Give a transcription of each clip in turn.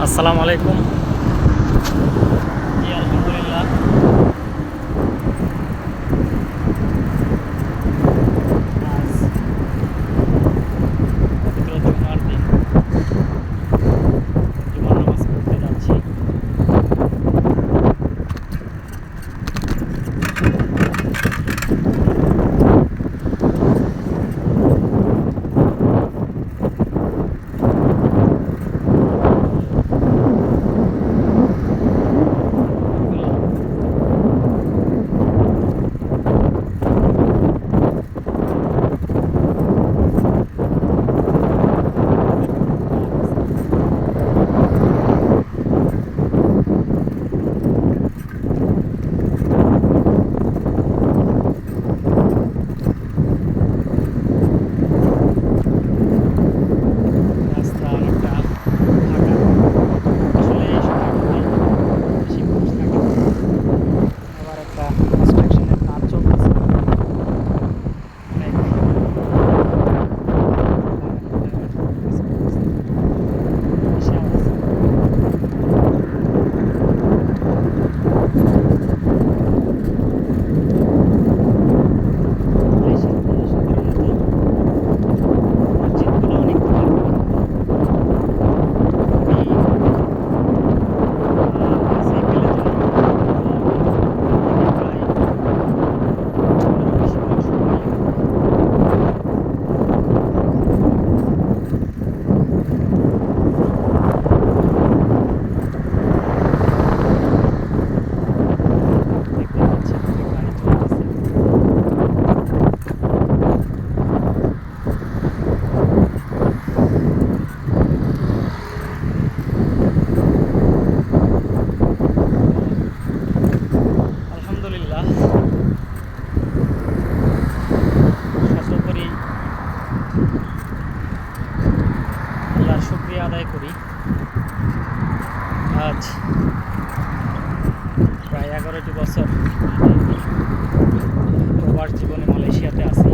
আসসালামু আলাইকুম। জি আলহামদুলিল্লাহ। আজ পবিত্র জুমার দিন, জুমার নামাজ পড়তে যাচ্ছি। রাস্তা অনেকটা ফাঁকা, আসলে এই সময়টাতে বেশি মানুষ থাকে না। আবার একটা কনস্ট্রাকশনের কাজ চলতেছে, অনেক বেশি আওয়াজ। মালয়েশিয়াতে সাধারণত মসজিদগুলো অনেক দূরে। আমি সাইকেলে যাই, প্রায় 15-20 মিনিট সময় লাগে। দেখতে পাচ্ছেন অনেক গাড়ি চলতেছে। আলহামদুলিল্লাহ, সর্বোপরি আল্লাহর শুকরিয়া আদায় করি। আজ প্রায় 11টি বছর প্রবাস জীবনে মালয়েশিয়াতে আছি।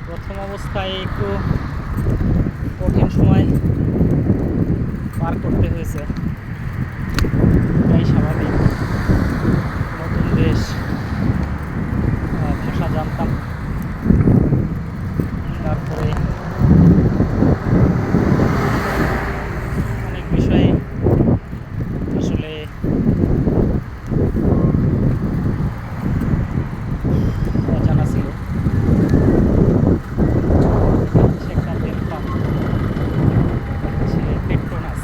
প্রথম অবস্থায় একটু কঠিন সময় পার করতে হয়েছে, এটাই স্বাভাবিক। নতুন দেশ, ভাষা জানতাম, তারপরে অনেক বিষয়ে আসলে অজানা ছিল। এটা হচ্ছে একটা তেল পাম্প, এটা হচ্ছে পেট্রোনাস।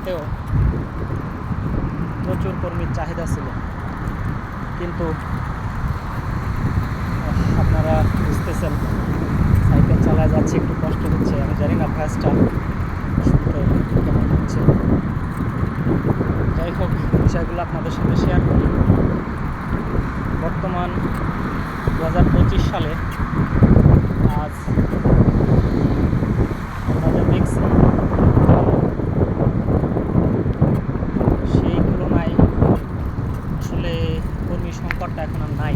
সত্ত্বেও প্রচুর কর্মীর চাহিদা ছিল, কিন্তু আপনারা বুঝতেছেন সাইকেল চালায় যাচ্ছে, একটু কষ্ট হচ্ছে। আমি জানি না ভয়েসটা শুনতে কেমন হচ্ছে। যাই হোক, বিষয়গুলো আপনাদের সাথে শেয়ার করি। বর্তমান 2025 সালে আজ আমরা যা দেখছি সেই তুলনায় আসলে কর্মী সংকটটা এখন আর নাই।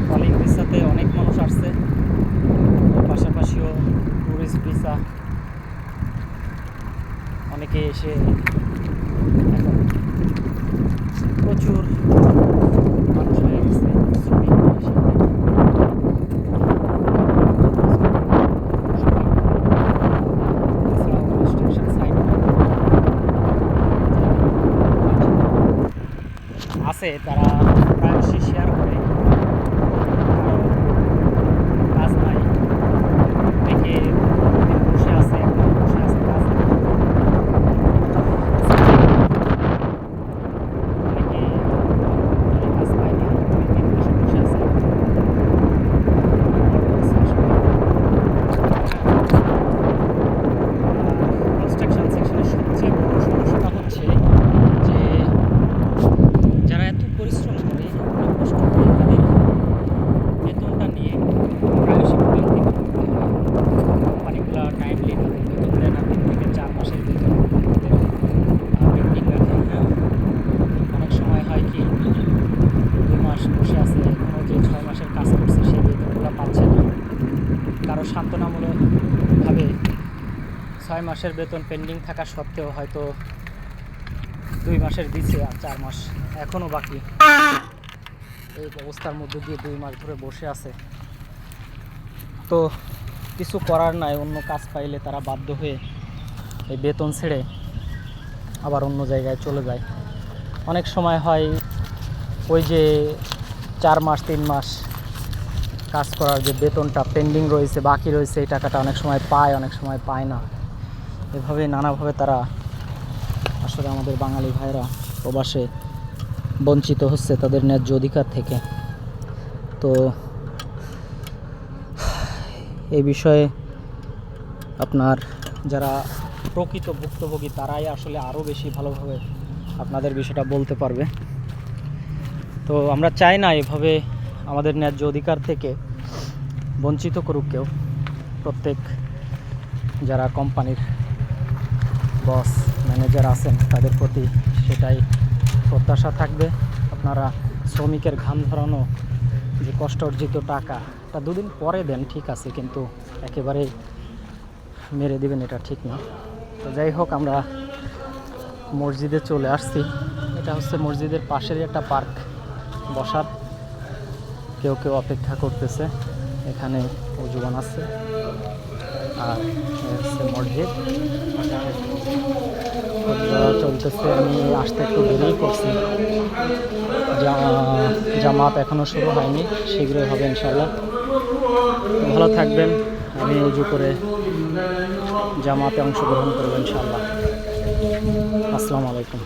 কলিং ভিসাতে অনেক মানুষ আসছে, পাশাপাশিও ট্যুরিস্ট ভিসা অনেকে এসে এখন প্রচুর মানুষ হয়ে গেছে। শ্রমিক হিসেবে এছাড়াও কনস্ট্রাকশন সাইট আছে, তারা প্রায়শই শেয়ার করে কাজ নাই, অনেকে বসে আছে, কাজ নাই। অনেকে কাজ পায়নি, 2-3 মাস বসে আছে। কনস্ট্রাকশন সেকশনের সবচেয়ে বড় সমস্যাটা হচ্ছে যে যারা এত পরিশ্রম করে, এত কষ্ট করে, তাদের বেতনটা নিয়ে প্রায়শই ভোগান্তি করতে হয়। কোম্পানিগুলো টাইমলি তাদের বেতন দেয় না, 3 থেকে 4 মাসের বেতন পেন্ডিং রাখে। হ্যাঁ, অনেক সময় হয় কি 2 মাস বসে আছে, এখনও যে 6 মাসের কাজ করছে সেই বেতনগুলো পাচ্ছে না। কারো সান্ত্বনামূলকভাবে 6 মাসের বেতন পেন্ডিং থাকা সত্ত্বেও হয়তো 2 মাসের দিচ্ছে, আর 4 মাস এখনও বাকি। এই অবস্থার মধ্যে দিয়ে 2 মাস ধরে বসে আছে। তো কিছু করার নাই, অন্য কাজ পাইলে তারা বাধ্য হয়ে এই বেতন ছেড়ে আবার অন্য জায়গায় চলে যায়। অনেক সময় হয় ওই যে 4 মাস 3 মাস কাজ করার যে বেতনটা পেন্ডিং রয়েছে, বাকি রয়েছে, এই টাকাটা অনেক সময় পায়, অনেক সময় পায় না। এভাবে নানাভাবে তারা আসলে আমাদের বাঙালি ভাইরা প্রবাসে বঞ্চিত হচ্ছে তাদের ন্যায্য অধিকার থেকে। তো এই বিষয়ে আপনার যারা প্রকৃত ভুক্তভোগী তারাই আসলে আরও বেশি ভালোভাবে আপনাদের বিষয়টা বলতে পারবে। তো আমরা চাই না এভাবে আমাদের ন্যায্য অধিকার থেকে বঞ্চিত করুক কেউ। প্রত্যেক যারা কোম্পানির বস ম্যানেজার আছেন তাদের প্রতি সেটাই প্রত্যাশা থাকবে। আপনারা শ্রমিকের ঘাম ঝরানো যে কষ্ট অর্জিত টাকা, তা 2 দিন পরে দেন ঠিক আছে, কিন্তু একেবারে মেরে দিবেন এটা ঠিক না। তো যাই হোক, আমরা মসজিদে চলে আসছি। এটা হচ্ছে মসজিদের পাশেরই একটা পার্ক, বসার কেউ কেউ অপেক্ষা করতেছে। এখানে অজু বানাচ্ছে, আর হচ্ছে মসজিদ চলতেছে। আমি আসতে একটু দেরি করছি, জামাত এখনও শুরু হয়নি, শীঘ্রই হবে ইনশাআল্লাহ। ভালো থাকবেন। আমি উজু করে জামাতে অংশগ্রহণ করব ইনশাআল্লাহ। আসসালামু আলাইকুম।